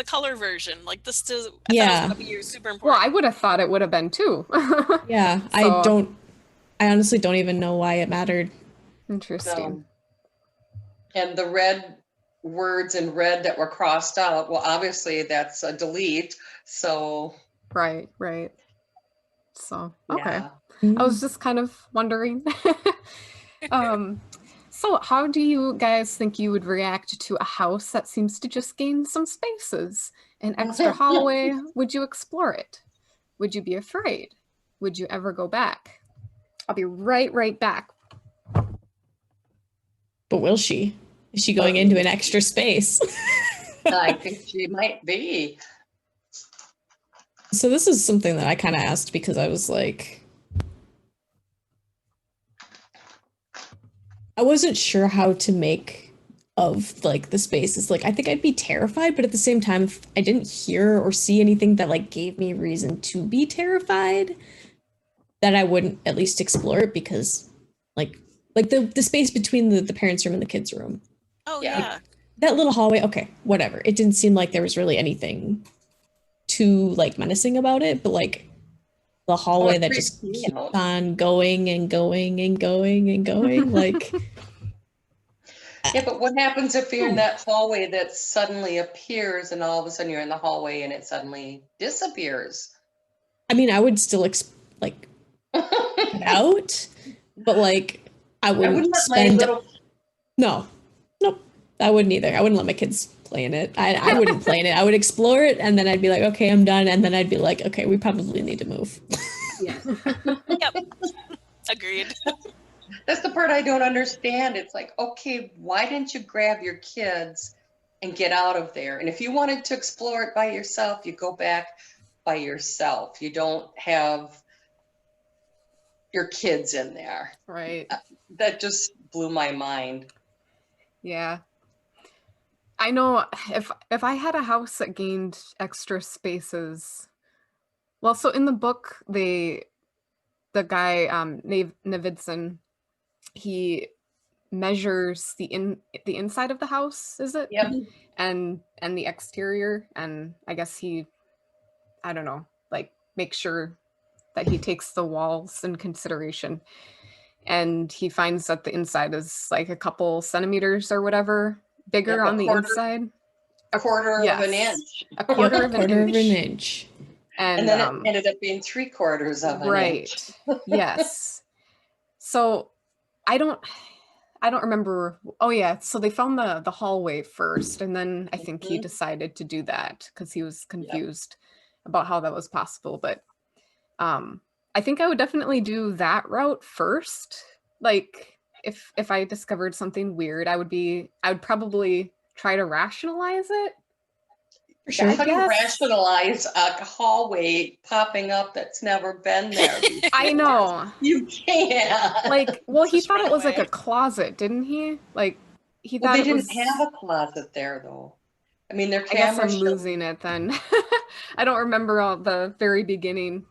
Color version, like this is, I thought it was Yeah. gonna be super Well, important. I would have thought it would have been too. Yeah. So I honestly don't even know why it mattered. interesting. And the red words in red that were crossed out, well, obviously that's a delete. So Right. So, okay. yeah. I was just kind of wondering. So how do you guys think you would react to a house that seems to just gain some spaces? An extra hallway, would you explore it? Would you be afraid? Would you ever go back? I'll be right back. But will she? Is she going into an extra space? I think she might be. So this is something that I kind of asked because I was like, I wasn't sure how to make of like the spaces. Like I think I'd be terrified, but at the same time, if I didn't hear or see anything that like gave me reason to be terrified, that I wouldn't at least explore it because like the space between the parents' room and the kids' room. Oh Yeah. yeah. That little hallway, okay, whatever. It didn't seem like there was really anything too like menacing about it, but like the hallway it that creeps just me keeps out. on going and going and going and going, like Yeah, but what happens if you're in that hallway that suddenly appears and all of a sudden you're in the hallway and it suddenly disappears? I mean, I would still like get out, but like I I wouldn't wouldn't let my spend little no, nope, I wouldn't either. I wouldn't let my kids play in it. I wouldn't play in it. I would explore it and then I'd be like, okay, I'm done, and then I'd be like, okay, we probably need to move. Yeah. Yep. Agreed. That's the part I don't understand. It's like, okay, why didn't you grab your kids and get out of there? And if you wanted to explore it by yourself, you go back by yourself. You don't have your kids in there. Right. That just blew my mind. Yeah. I know if I had a house that gained extra spaces. Well, so in the book, the guy Navidson, he measures the inside of the house, is it? Yep. And the exterior, and I guess he, I don't know, like make sure that he takes the walls in consideration. And he finds that the inside is like a couple centimeters or whatever bigger Yep, on the inside. A quarter Yes. of an inch. A quarter, Yep, of, an quarter of an inch. inch. And then it ended up being 3/4 of an inch. Right. Yes. So I don't remember. Oh yeah. So they found the hallway first, and then I think he decided to do that because he was confused about how that was possible. But I think I would definitely do that route first. Like if I discovered something weird, I would probably try to rationalize it. For sure. How do you rationalize a hallway popping up that's never been there before? I know. You can't. Like, well, he Just thought run it was like away. a closet, didn't he? Like, he Well, thought they it didn't was. have a closet there, though. I mean, their I guess camera I'm losing it then. I don't remember all the very beginning.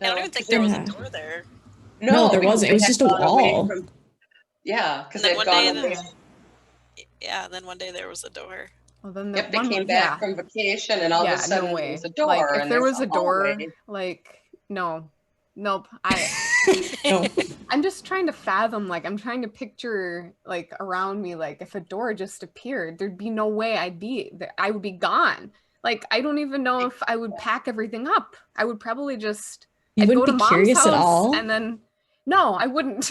I don't even think there was a door there. No, there wasn't. It was just a wall. Yeah, because And they'd then gone away. then one day there was a door. Well, then Yep, they came back from vacation, and all of a sudden no way. there was a door. Like, if and there there's was a door, hallway. like, no, nope. No. I'm just trying to fathom, like, I'm trying to picture, like, around me, like, if a door just appeared, there'd be no way I would be gone. Like, I don't even know if I would pack everything up. I would probably just, You I'd go wouldn't to be mom's curious house at all? and then, no, I wouldn't.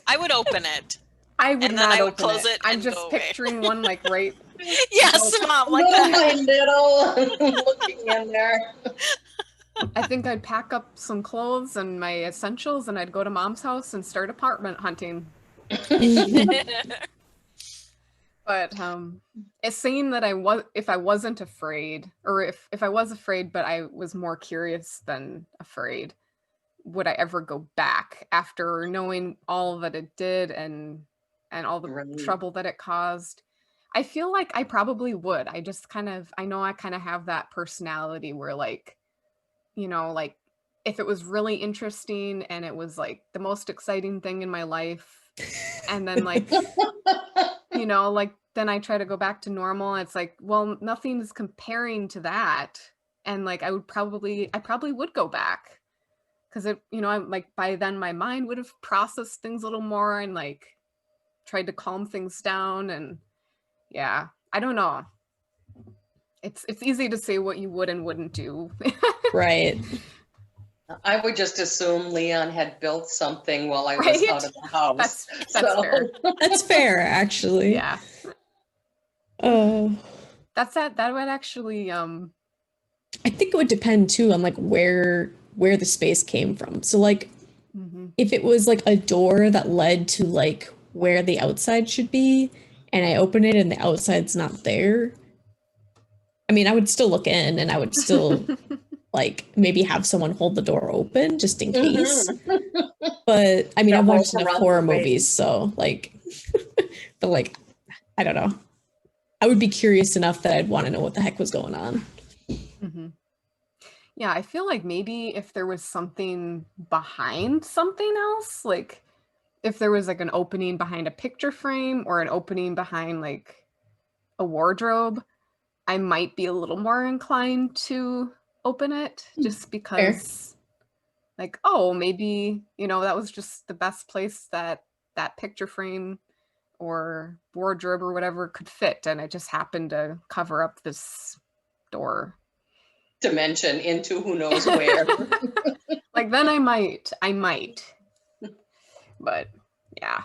I would open it. I would And then not I would open close it I'm and just go away. picturing one, like, right. Yes, Mom, like Little that. by little, looking in there. I think I'd pack up some clothes and my essentials, and I'd go to mom's house and start apartment hunting. But it's saying that if I wasn't afraid, or if I was afraid, but I was more curious than afraid, would I ever go back after knowing all that it did and all the Right. trouble that it caused. I feel like I probably would. I just kind of, I know I kind of have that personality where like, you know, like if it was really interesting and it was like the most exciting thing in my life, and then like, you know, like then I try to go back to normal. And it's like, well, nothing's comparing to that. And like, I probably would go back because it, you know, I'm like, by then my mind would have processed things a little more and like tried to calm things down. And yeah, I don't know. It's easy to say what you would and wouldn't do. Right. I would just assume Leon had built something while I was Right? out of the house. That's fair. That's fair, actually. Yeah. Oh. That would actually I think it would depend too on like where the space came from. So like if it was like a door that led to like where the outside should be and I open it and the outside's not there, I mean, I would still look in and I would still like maybe have someone hold the door open just in case. But I mean, Yeah, I've watched walk enough around horror the way. movies, so like, but like, I don't know. I would be curious enough that I'd want to know what the heck was going on. Yeah, I feel like maybe if there was something behind something else, like if there was like an opening behind a picture frame or an opening behind like a wardrobe, I might be a little more inclined to open it just because like, oh, maybe, you know, that was just the best place that picture frame or wardrobe or whatever could fit. And it just happened to cover up this door. Dimension into who knows where. Like then I might. But yeah.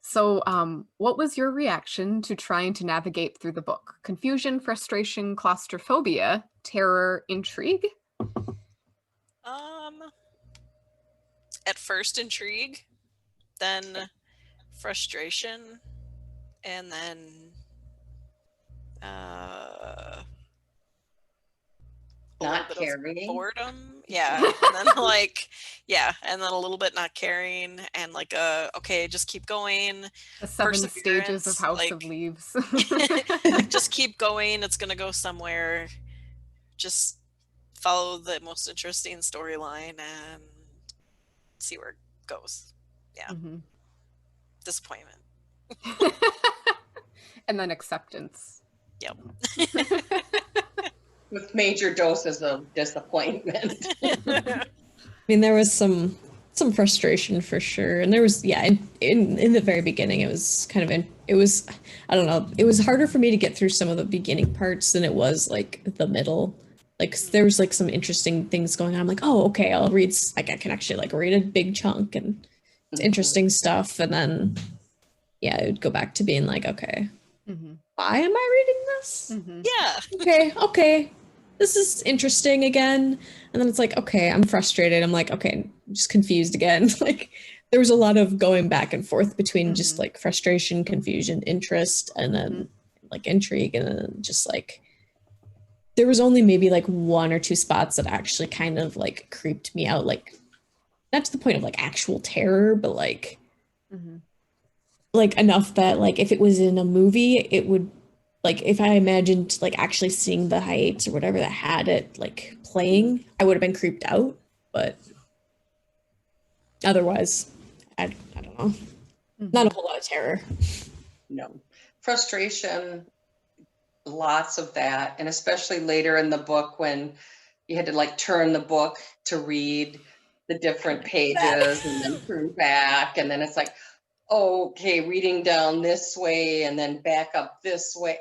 So what was your reaction to trying to navigate through the book? Confusion, frustration, claustrophobia, terror, intrigue? At first intrigue, then frustration, and then a Not little bit of caring. boredom, yeah, and then like, yeah, and then a little bit not caring, and like okay, just keep going. The 7 stages of Perseverance, House like- of Leaves. Just keep going. It's gonna go somewhere. Just follow the most interesting storyline and see where it goes. Yeah, disappointment. And then acceptance. Yep. With major doses of disappointment. I mean, there was some frustration for sure, and there was in the very beginning it was kind of it was, I don't know, it was harder for me to get through some of the beginning parts than it was like the middle. Like there was like some interesting things going on. I'm like, oh, okay, I'll read. Like I can actually like read a big chunk and it's interesting stuff, and then yeah, it would go back to being like, okay, why am I reading this? Yeah. Okay. This is interesting again. And then it's like, okay, I'm frustrated. I'm like, okay, I'm just confused again. Like there was a lot of going back and forth between just like frustration, confusion, interest, and then like intrigue. And then just like, there was only maybe like 1 or 2 spots that actually kind of like creeped me out. Like not to the point of like actual terror, but like, like enough that like if it was in a movie, it would, like if I imagined like actually seeing the heights or whatever that had it like playing, I would have been creeped out. But otherwise, I don't know. Not a whole lot of terror. No. Frustration, lots of that. And especially later in the book when you had to like turn the book to read the different pages and then turn back. And then it's like, okay, reading down this way and then back up this way.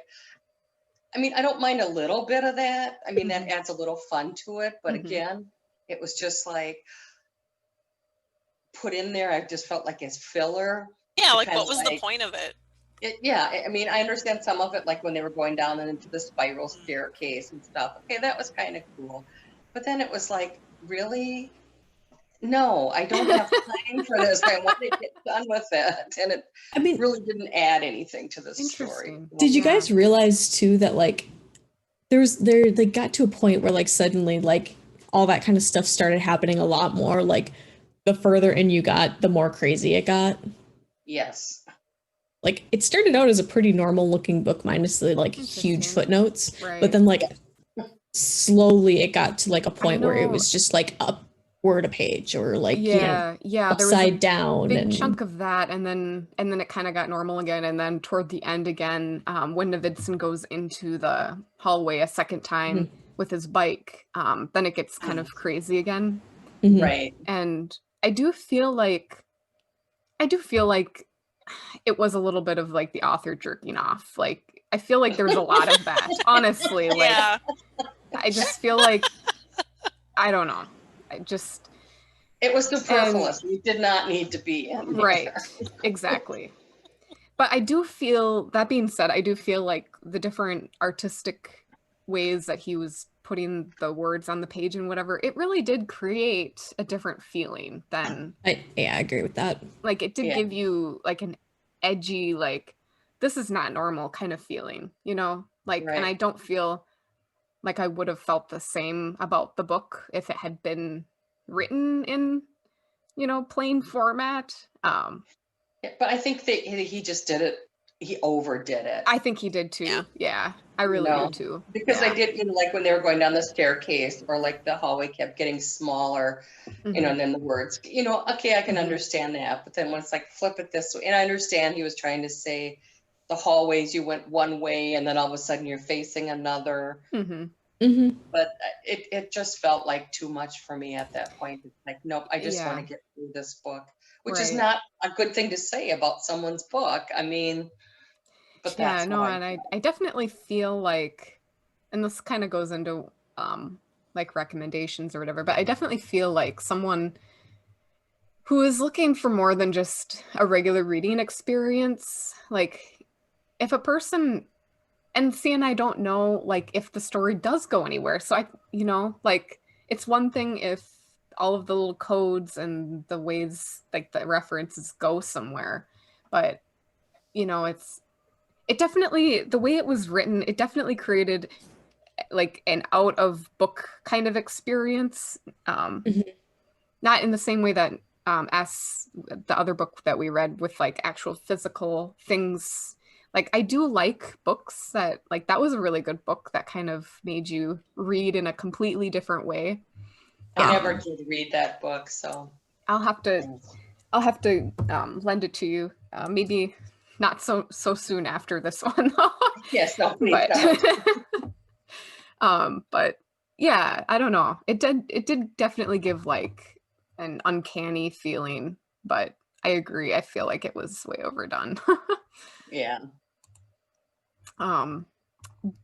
I mean, I don't mind a little bit of that. I mean, that adds a little fun to it. But again, it was just like put in there. I just felt like it's filler. Yeah, like Depends, what was the like- point of it? Yeah, I mean, I understand some of it, like when they were going down and into the spiral staircase and stuff. Okay, that was kind of cool. But then it was like, really? No, I don't have time for this. I want to get done with it. And it really didn't add anything to the story. Interesting. Did you guys realize too that like they got to a point where like suddenly like all that kind of stuff started happening a lot more. Like the further in you got, the more crazy it got. Yes. Like it started out as a pretty normal looking book minus the like huge footnotes, but then like slowly it got to like a point where it was just like a word a page or like there upside was a down big and chunk of that, and then it kind of got normal again, and then toward the end again, when Navidson goes into the hallway a second time with his bike, then it gets kind of crazy again. Right. And I do feel like it was a little bit of like the author jerking off. Like I feel like there was a lot of that, honestly. Like Yeah. I just feel like I don't know. It was superfluous. We did not need to be in there. Right. Exactly. But I do feel, that being said, I do feel like the different artistic ways that he was putting the words on the page and whatever, it really did create a different feeling than I agree with that. Like it did give you like an edgy, like this is not normal kind of feeling, you know? Like and I don't feel like I would have felt the same about the book if it had been written in, you know, plain format. But I think that he just did it. He overdid it. I think he did too. Yeah, I really do too. Because I did, like when they were going down the staircase or like the hallway kept getting smaller, and then the words, okay, I can understand that. But then when it's like, flip it this way. And I understand he was trying to say the hallways, you went one way and then all of a sudden you're facing another. But it just felt like too much for me at that point. It's like, nope, I just want to get through this book, which is not a good thing to say about someone's book. I mean, but that's and I definitely feel like, and this kind of goes into like recommendations or whatever, but I definitely feel like someone who is looking for more than just a regular reading experience, like if a person, and I don't know like if the story does go anywhere. So I, like it's one thing if all of the little codes and the ways like the references go somewhere, but it definitely, the way it was written, it definitely created like an out of book kind of experience. Not in the same way that as the other book that we read with like actual physical things. Like I do like books that, like that was a really good book that kind of made you read in a completely different way. I never did read that book, so I'll have to lend it to you. Maybe not so soon after this one. Yes, no, please don't. But yeah, I don't know. It did definitely give like an uncanny feeling, but I agree. I feel like it was way overdone. Yeah.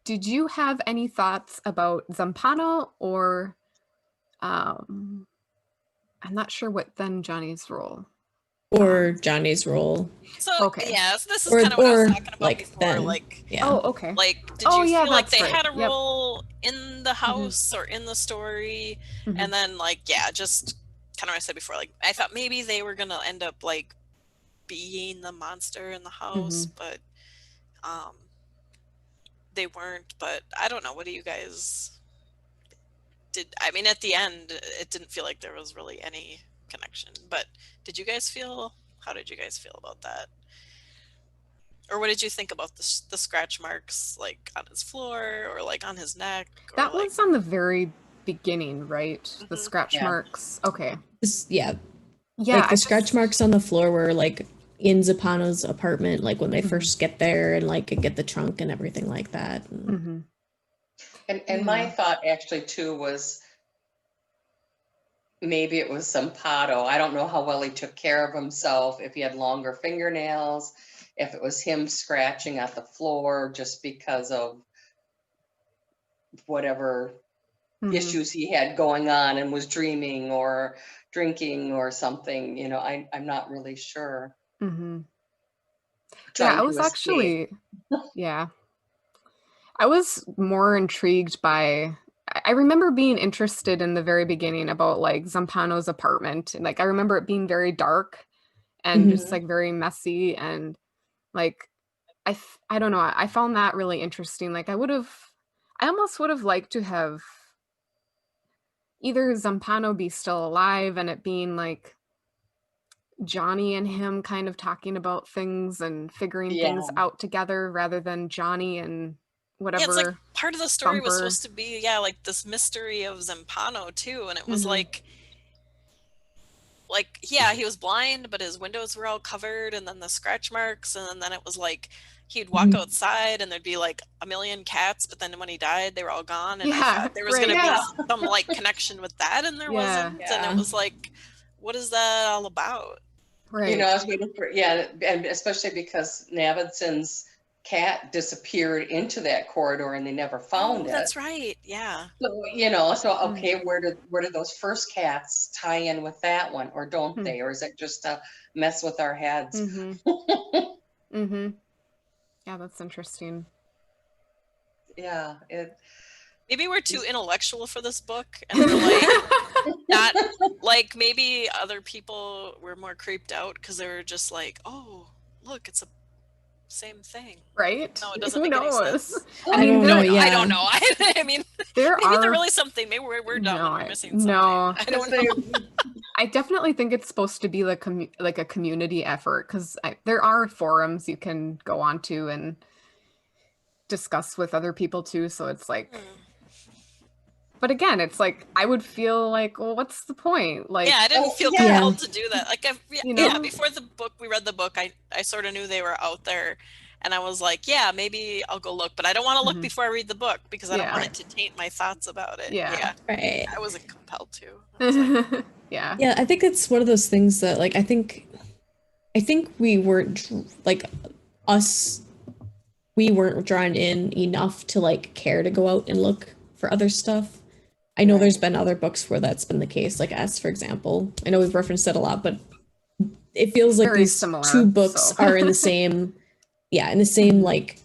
Did you have any thoughts about Zampano or I'm not sure what then Johnny's role? Or Johnny's role. So this is kind of what I was talking about like before. Then, like, oh, okay. Like, did you feel like they had a role in the house or in the story? And then, like, just kind of what I said before. Like, I thought maybe they were gonna end up like being the monster in the house, but they weren't. But I don't know. What do you guys did? I mean, at the end, it didn't feel like there was really any connection, but how did you guys feel about that, or what did you think about the scratch marks like on his floor or like on his neck? That was on the very beginning, right? The scratch marks. Okay. Like the scratch marks on the floor were like in Zampano's apartment, like when they first get there and like get the trunk and everything like that. And my thought actually too was maybe it was Zampano. I don't know how well he took care of himself, if he had longer fingernails, if it was him scratching at the floor just because of whatever issues he had going on and was dreaming or drinking or something. I'm not really sure. I was actually, I was more intrigued by, I remember being interested in the very beginning about like Zampano's apartment, and like I remember it being very dark and just like very messy, and like I don't know, I found that really interesting. Like I almost would have liked to have either Zampano be still alive and it being like Johnny and him kind of talking about things and figuring things out together rather than Johnny and whatever. Yeah, it's like part of the story was Bumper. supposed to be, like this mystery of Zampano too, and it was like, yeah, he was blind, but his windows were all covered, and then the scratch marks, and then it was like he'd walk outside and there'd be like a million cats, but then when he died, they were all gone, and I thought there was going to be some like connection with that, and there wasn't, and it was like, what is that all about? Right. You know, I was waiting for, and especially because Navidson's cat disappeared into that corridor and they never found it. That's right. Yeah. So, you know, okay, where do those first cats tie in with that one, or don't they? Or is it just to mess with our heads? Yeah, that's interesting. Yeah. Maybe we're too intellectual for this book, and we're like not like, maybe other people were more creeped out because they were just like, oh, look, it's a same thing, right? No, it doesn't make any sense. I mean, I don't know. I mean, maybe there really something. Maybe we're dumb and we're missing something. No, I don't know. I definitely think it's supposed to be like a community effort, because there are forums you can go on to and discuss with other people too. So it's like, but again, it's like I would feel like, well, what's the point? Like, I didn't feel compelled to do that. Like, before the book, we read the book, I sort of knew they were out there, and I was like, yeah, maybe I'll go look, but I don't want to look before I read the book because I don't want it to taint my thoughts about it. Yeah. Right. I wasn't compelled to. Like, yeah, I think it's one of those things that, like, I think we weren't like we weren't drawn in enough to like care to go out and look for other stuff. I know there's been other books where that's been the case, like S, for example. I know we've referenced it a lot, but it feels like very these similar, two books are in the same, in the same like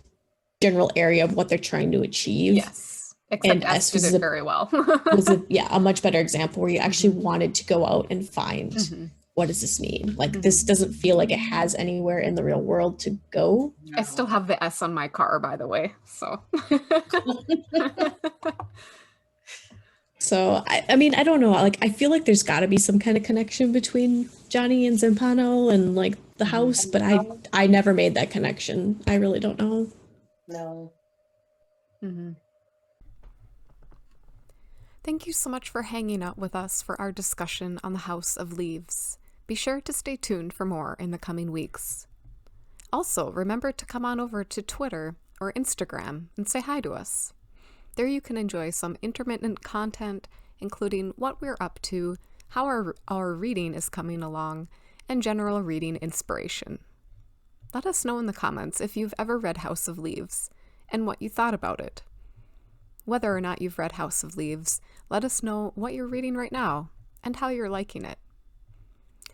general area of what they're trying to achieve. Yes, except S did it very well. Was a much better example where you actually wanted to go out and find what does this mean? Like, this doesn't feel like it has anywhere in the real world to go. I still have the S on my car, by the way, so. So, I mean, I don't know. Like, I feel like there's got to be some kind of connection between Johnny and Zampano and, like, the house, but I never made that connection. I really don't know. No. Thank you so much for hanging out with us for our discussion on the House of Leaves. Be sure to stay tuned for more in the coming weeks. Also, remember to come on over to Twitter or Instagram and say hi to us. There you can enjoy some intermittent content, including what we're up to, how our reading is coming along, and general reading inspiration. Let us know in the comments if you've ever read House of Leaves, and what you thought about it. Whether or not you've read House of Leaves, let us know what you're reading right now, and how you're liking it.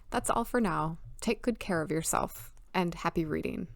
That's all for now. Take good care of yourself, and happy reading.